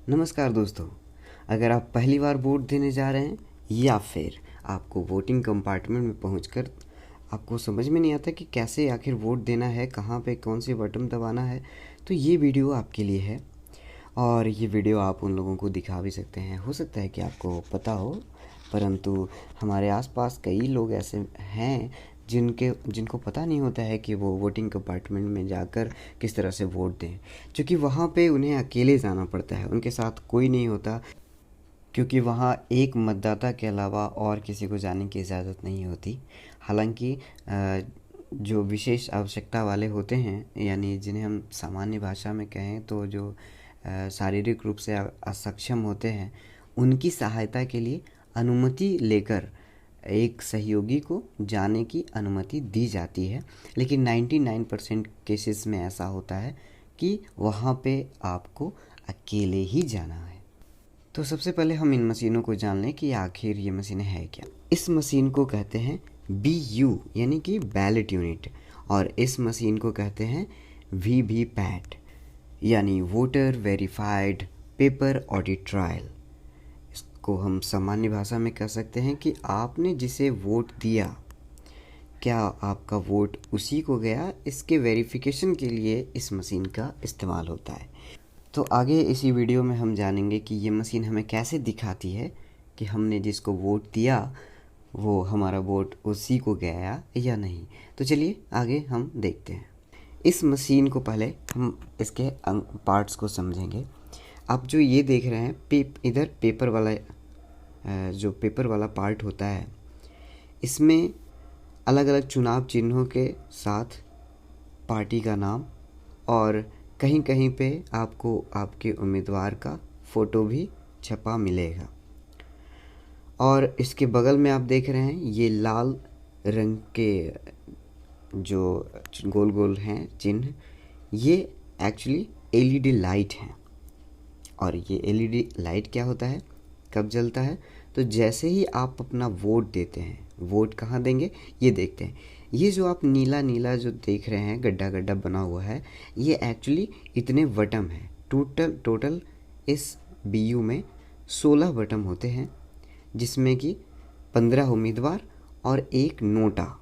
नमस्कार दोस्तों। अगर आप पहली बार वोट देने जा रहे हैं या फिर आपको वोटिंग कंपार्टमेंट में पहुंचकर आपको समझ में नहीं आता कि कैसे आखिर वोट देना है, कहां पे कौन सी बटन दबाना है, तो ये वीडियो आपके लिए है। और ये वीडियो आप उन लोगों को दिखा भी सकते हैं। हो सकता है कि आपको पता हो, परंतु हमारे आसपास कई लोग ऐसे हैं जिनको पता नहीं होता है कि वो वोटिंग कंपार्टमेंट में जाकर किस तरह से वोट दें, क्योंकि वहाँ पे उन्हें अकेले जाना पड़ता है, उनके साथ कोई नहीं होता, क्योंकि वहाँ एक मतदाता के अलावा और किसी को जाने की इजाज़त नहीं होती। हालांकि जो विशेष आवश्यकता वाले होते हैं, यानी जिन्हें हम सामान्य भाषा में कहें तो जो शारीरिक रूप से असक्षम होते हैं, उनकी सहायता के लिए अनुमति लेकर एक सहयोगी को जाने की अनुमति दी जाती है। लेकिन 99% केसेस में ऐसा होता है कि वहाँ पे आपको अकेले ही जाना है। तो सबसे पहले हम इन मशीनों को जान लें कि आखिर ये मशीनें हैं क्या। इस मशीन को कहते हैं BU यानी कि बैलेट यूनिट, और इस मशीन को कहते हैं VVPAT यानी voter verified paper audit trial. इसको हम सामान्य भाषा में कह सकते हैं कि आपने जिसे वोट दिया, क्या आपका वोट उसी को गया, इसके वेरिफिकेशन के लिए इस मशीन का इस्तेमाल होता है। तो आगे इसी वीडियो में हम जानेंगे कि ये मशीन हमें कैसे दिखाती है कि हमने जिसको वोट दिया वो हमारा वोट उसी को गया या नहीं। तो चलिए आगे हम देखते हैं। इस मशीन को पहले हम इसके पार्ट्स को समझेंगे। आप जो ये देख रहे हैं इधर पेपर वाला पार्ट होता है, इसमें अलग अलग चुनाव चिन्हों के साथ पार्टी का नाम और कहीं कहीं पे आपको आपके उम्मीदवार का फ़ोटो भी छपा मिलेगा। और इसके बगल में आप देख रहे हैं ये लाल रंग के जो गोल गोल हैं चिन्ह, ये एक्चुअली LED लाइट हैं। और ये LED लाइट क्या होता है, कब जलता है, तो जैसे ही आप अपना वोट देते हैं। वोट कहाँ देंगे ये देखते हैं। ये जो आप नीला नीला जो देख रहे हैं, गड्ढा गड्ढा बना हुआ है, ये एक्चुअली इतने बटन हैं। टोटल इस BU में 16 बटन होते हैं, जिसमें कि 15 उम्मीदवार और एक नोटा,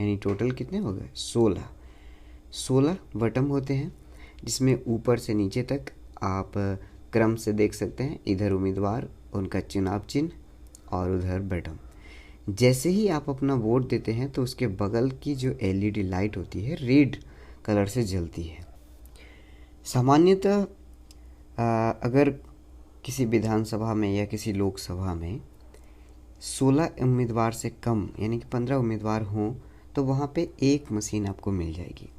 यानी टोटल कितने हो गए 16 बटन होते हैं, जिसमें ऊपर से नीचे तक आप क्रम से देख सकते हैं। इधर उम्मीदवार, उनका चुनाव चिन्ह और उधर बटन। जैसे ही आप अपना वोट देते हैं तो उसके बगल की जो LED लाइट होती है रेड कलर से जलती है। सामान्यतः अगर किसी विधानसभा में या किसी लोकसभा में 16 उम्मीदवार से कम यानी कि 15 उम्मीदवार हों तो वहाँ पे एक मशीन आपको मिल जाएगी,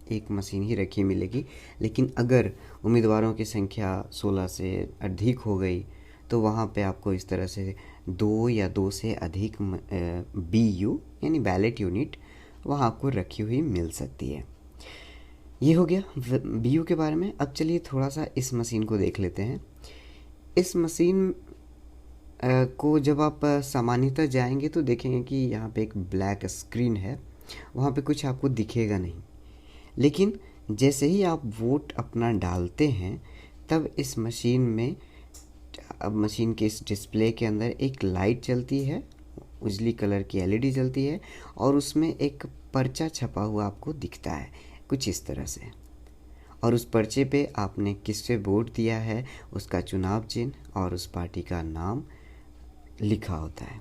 एक मशीन ही रखी मिलेगी। लेकिन अगर उम्मीदवारों की संख्या 16 से अधिक हो गई तो वहाँ पे आपको इस तरह से 2 या 2 से अधिक BU यानी बैलेट यूनिट वहाँ आपको रखी हुई मिल सकती है। ये हो गया BU के बारे में। अब चलिए थोड़ा सा इस मशीन को देख लेते हैं। इस मशीन को जब आप सामान्यतः जाएंगे तो देखेंगे कि यहाँ पे एक ब्लैक स्क्रीन है, वहाँ पे कुछ आपको दिखेगा नहीं। लेकिन जैसे ही आप वोट अपना डालते हैं तब इस मशीन में, अब मशीन के इस डिस्प्ले के अंदर एक लाइट चलती है, उजली कलर की LED जलती है, और उसमें एक पर्चा छपा हुआ आपको दिखता है कुछ इस तरह से। और उस पर्चे पे आपने किससे वोट दिया है, उसका चुनाव चिन्ह और उस पार्टी का नाम लिखा होता है।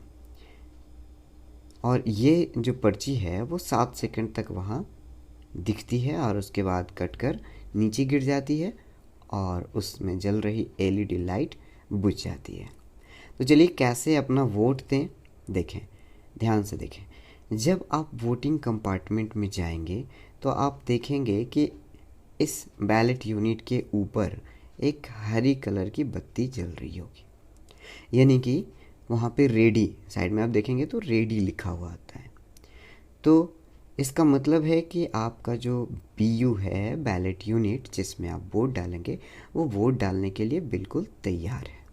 और ये जो पर्ची है वो 7 सेकंड तक वहाँ दिखती है और उसके बाद कटकर नीचे गिर जाती है और उसमें जल रही LED लाइट बुझ जाती है। तो चलिए कैसे अपना वोट दें, देखें, ध्यान से देखें। जब आप वोटिंग कंपार्टमेंट में जाएंगे तो आप देखेंगे कि इस बैलेट यूनिट के ऊपर एक हरी कलर की बत्ती जल रही होगी, यानी कि वहाँ पे रेडी, साइड में आप देखेंगे तो रेडी लिखा हुआ आता है। तो इसका मतलब है कि आपका जो BU है बैलेट यूनिट जिसमें आप वोट डालेंगे, वो वोट डालने के लिए बिल्कुल तैयार है।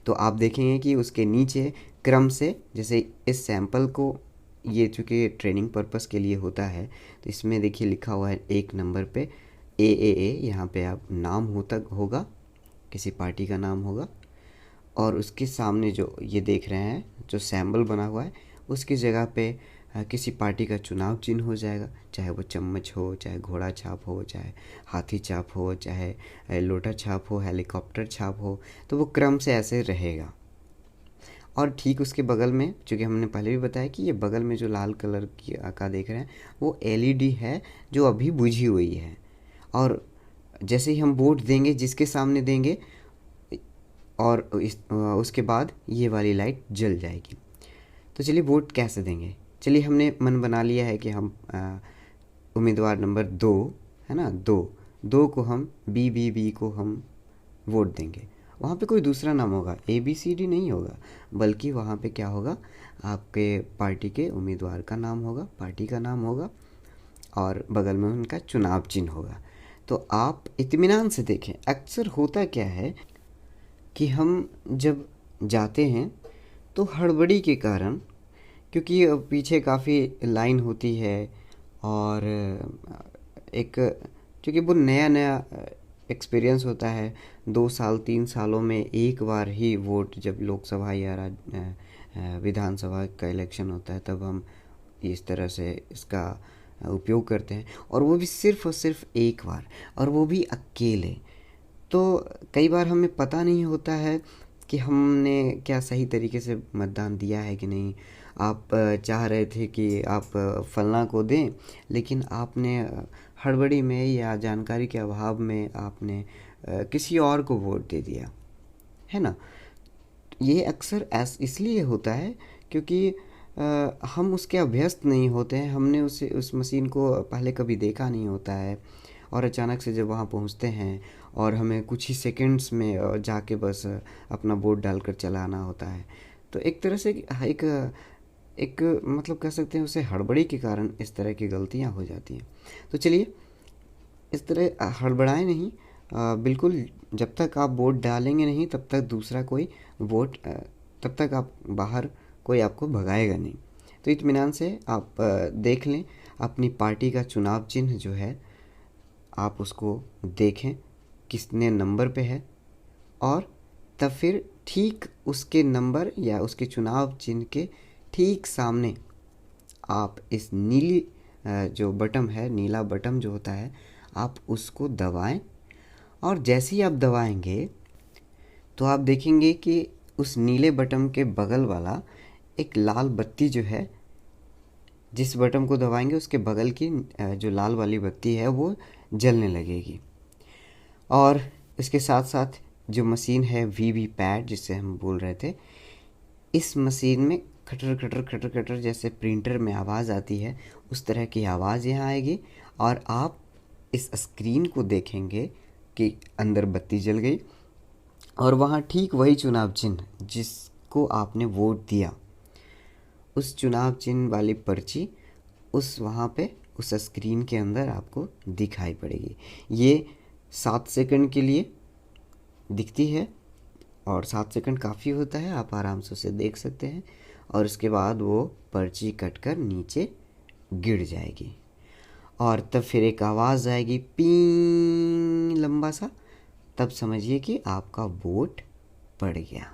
तो आप देखेंगे कि उसके नीचे क्रम से, जैसे इस सैंपल को, ये चूँकि ट्रेनिंग पर्पस के लिए होता है, तो इसमें देखिए लिखा हुआ है 1 नंबर पे AAA, यहाँ पे आप नाम होगा किसी पार्टी का नाम होगा, और उसके सामने जो ये देख रहे हैं जो सिंबल बना हुआ है उसकी जगह पे किसी पार्टी का चुनाव चिन्ह हो जाएगा, चाहे वो चम्मच हो, चाहे घोड़ा छाप हो, चाहे हाथी छाप हो, चाहे लोटा छाप हो, हेलीकॉप्टर छाप हो, तो वो क्रम से ऐसे रहेगा। और ठीक उसके बगल में, चूँकि हमने पहले भी बताया कि ये बगल में जो लाल कलर की का देख रहे हैं वो एलईडी है जो अभी बुझी हुई है, और जैसे ही हम वोट देंगे जिसके सामने देंगे और उसके बाद ये वाली लाइट जल जाएगी। तो चलिए वोट कैसे देंगे। चलिए हमने मन बना लिया है कि हम उम्मीदवार नंबर 2 है ना, 2 को हम बी को हम वोट देंगे। वहाँ पे कोई दूसरा नाम होगा, ABCD नहीं होगा, बल्कि वहाँ पे क्या होगा, आपके पार्टी के उम्मीदवार का नाम होगा, पार्टी का नाम होगा, और बगल में उनका चुनाव चिन्ह होगा। तो आप इत्मीनान से देखें। अक्सर होता क्या है कि हम जब जाते हैं तो हड़बड़ी के कारण, क्योंकि पीछे काफ़ी लाइन होती है, और एक क्योंकि वो नया नया एक्सपीरियंस होता है, 2 साल 3 सालों में एक बार ही वोट, जब लोकसभा या विधानसभा का इलेक्शन होता है तब हम इस तरह से इसका उपयोग करते हैं, और वो भी सिर्फ़ और सिर्फ एक बार, और वो भी अकेले। तो कई बार हमें पता नहीं होता है कि हमने क्या सही तरीके से मतदान दिया है कि नहीं। आप चाह रहे थे कि आप फलना को दें, लेकिन आपने हड़बड़ी में या जानकारी के अभाव में आपने किसी और को वोट दे दिया, है ना। ये अक्सर इसलिए होता है क्योंकि हम उसके अभ्यस्त नहीं होते हैं, हमने उस मशीन को पहले कभी देखा नहीं होता है, और अचानक से जब वहाँ पहुँचते हैं और हमें कुछ ही सेकंड्स में जाके बस अपना वोट डालकर चलाना होता है, तो एक तरह से एक मतलब कह सकते हैं उसे हड़बड़ी के कारण इस तरह की गलतियाँ हो जाती हैं। तो चलिए इस तरह हड़बड़ाएं नहीं, बिल्कुल जब तक आप वोट डालेंगे नहीं तब तक दूसरा कोई वोट तब तक आप बाहर कोई आपको भगाएगा नहीं। तो इत्मीनान से आप देख लें अपनी पार्टी का चुनाव चिन्ह जो है, आप उसको देखें कितने नंबर पे है, और तब फिर ठीक उसके नंबर या उसके चुनाव चिन्ह के ठीक सामने आप इस नीली जो बटन है, नीला बटन जो होता है, आप उसको दबाएं, और जैसे ही आप दबाएंगे तो आप देखेंगे कि उस नीले बटन के बगल वाला एक लाल बत्ती जो है, जिस बटन को दबाएंगे उसके बगल की जो लाल वाली बत्ती है वो जलने लगेगी। और इसके साथ साथ जो मशीन है वीवीपैट जिससे हम बोल रहे थे, इस मशीन में खटर खटर खटर खटर जैसे प्रिंटर में आवाज़ आती है, उस तरह की आवाज़ यहाँ आएगी, और आप इस स्क्रीन को देखेंगे कि अंदर बत्ती जल गई, और वहाँ ठीक वही चुनाव चिन्ह जिसको आपने वोट दिया, उस चुनाव चिन्ह वाली पर्ची उस वहाँ पे उस स्क्रीन के अंदर आपको दिखाई पड़ेगी। ये 7 सेकंड के लिए दिखती है, और 7 सेकंड काफ़ी होता है, आप आराम से उसे देख सकते हैं, और उसके बाद वो पर्ची कटकर नीचे गिर जाएगी, और तब फिर एक आवाज़ आएगी पीं लंबा सा, तब समझिए कि आपका वोट पड़ गया।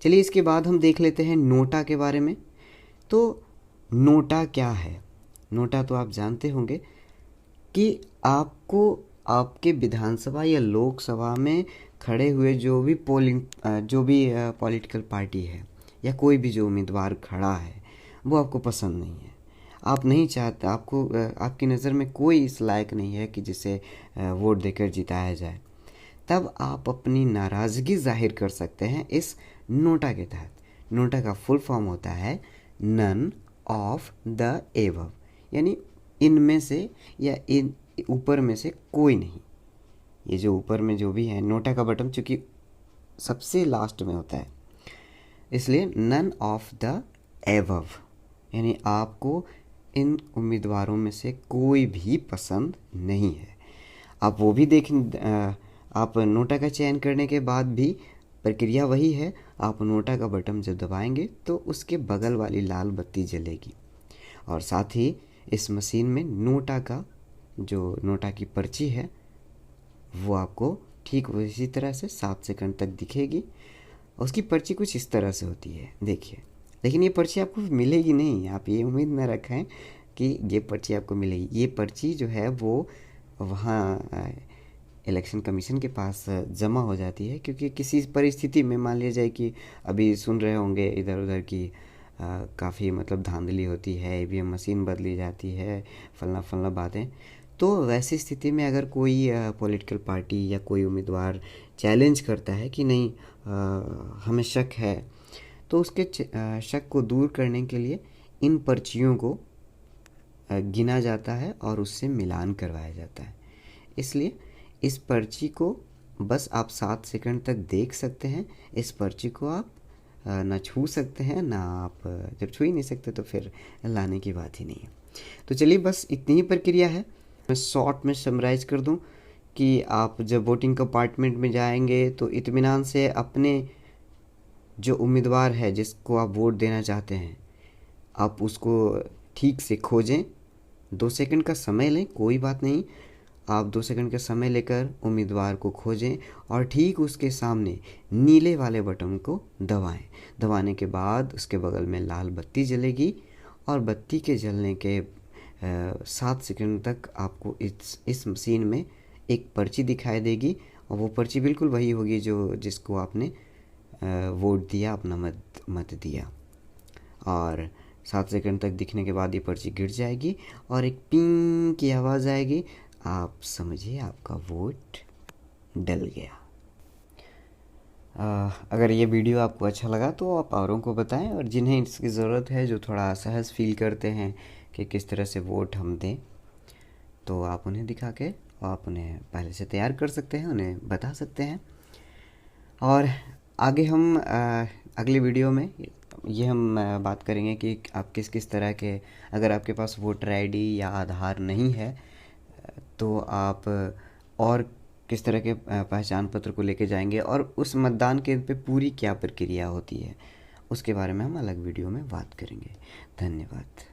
चलिए इसके बाद हम देख लेते हैं नोटा के बारे में। तो नोटा क्या है? नोटा तो आप जानते होंगे कि आपको आपके विधानसभा या लोकसभा में खड़े हुए जो भी पॉलिटिकल पार्टी है या कोई भी जो उम्मीदवार खड़ा है वो आपको पसंद नहीं है, आप नहीं चाहते, आपकी नज़र में कोई इस लायक नहीं है कि जिसे वोट देकर जिताया जाए, तब आप अपनी नाराज़गी जाहिर कर सकते हैं इस नोटा के तहत। नोटा का फुल फॉर्म होता है नन ऑफ द एबव, यानी इनमें से या इन ऊपर में से कोई नहीं। ये जो ऊपर में जो भी है नोटा का बटन चूँकि सबसे लास्ट में होता है, इसलिए नन ऑफ द एबव, यानी आपको इन उम्मीदवारों में से कोई भी पसंद नहीं है। आप वो भी आप नोटा का चयन करने के बाद भी प्रक्रिया वही है, आप नोटा का बटन जब दबाएंगे तो उसके बगल वाली लाल बत्ती जलेगी, और साथ ही इस मशीन में नोटा की पर्ची है वो आपको ठीक उसी तरह से 7 सेकंड तक दिखेगी। उसकी पर्ची कुछ इस तरह से होती है, देखिए। लेकिन ये पर्ची आपको मिलेगी नहीं, आप ये उम्मीद न रखें कि ये पर्ची आपको मिलेगी। ये पर्ची जो है वो वहाँ इलेक्शन कमीशन के पास जमा हो जाती है, क्योंकि किसी परिस्थिति में मान लिया जाए कि अभी सुन रहे होंगे इधर उधर की काफ़ी मतलब धांधली होती है, ईवीएम मशीन बदली जाती है, फलना फलना बातें। तो वैसी स्थिति में अगर कोई पॉलिटिकल पार्टी या कोई उम्मीदवार चैलेंज करता है कि नहीं हमें शक है, तो उसके शक को दूर करने के लिए इन पर्चियों को गिना जाता है और उससे मिलान करवाया जाता है। इसलिए इस पर्ची को बस आप 7 सेकंड तक देख सकते हैं। इस पर्ची को आप ना छू सकते हैं, ना आप जब छू ही नहीं सकते तो फिर लाने की बात ही नहीं है। तो चलिए बस इतनी ही प्रक्रिया है। मैं शॉर्ट में समराइज़ कर दूं कि आप जब वोटिंग कंपार्टमेंट में जाएंगे तो इत्मीनान से अपने जो उम्मीदवार है जिसको आप वोट देना चाहते हैं, आप उसको ठीक से खोजें। 2 सेकंड का समय लें, कोई बात नहीं, आप 2 सेकंड का समय लेकर उम्मीदवार को खोजें और ठीक उसके सामने नीले वाले बटन को दबाएं। दबाने के बाद उसके बगल में लाल बत्ती जलेगी और बत्ती के जलने के 7 सेकंड तक आपको इस मशीन में एक पर्ची दिखाई देगी, और वो पर्ची बिल्कुल वही होगी जो जिसको आपने वोट दिया, अपना मत दिया। और 7 सेकंड तक दिखने के बाद ये पर्ची गिर जाएगी और एक पिंग की आवाज़ आएगी। आप समझिए आपका वोट डल गया। अगर ये वीडियो आपको अच्छा लगा तो आप औरों को बताएं, और जिन्हें इसकी ज़रूरत है, जो थोड़ा असहज फील करते हैं कि किस तरह से वोट हम दें, तो आप उन्हें दिखा के आप उन्हें पहले से तैयार कर सकते हैं, उन्हें बता सकते हैं। और आगे हम अगली वीडियो में ये हम बात करेंगे कि आप किस किस तरह के, अगर आपके पास वोटर आईडी या आधार नहीं है तो आप और किस तरह के पहचान पत्र को लेके जाएंगे, और उस मतदान केंद्र पे पूरी क्या प्रक्रिया होती है, उसके बारे में हम अलग वीडियो में बात करेंगे। धन्यवाद।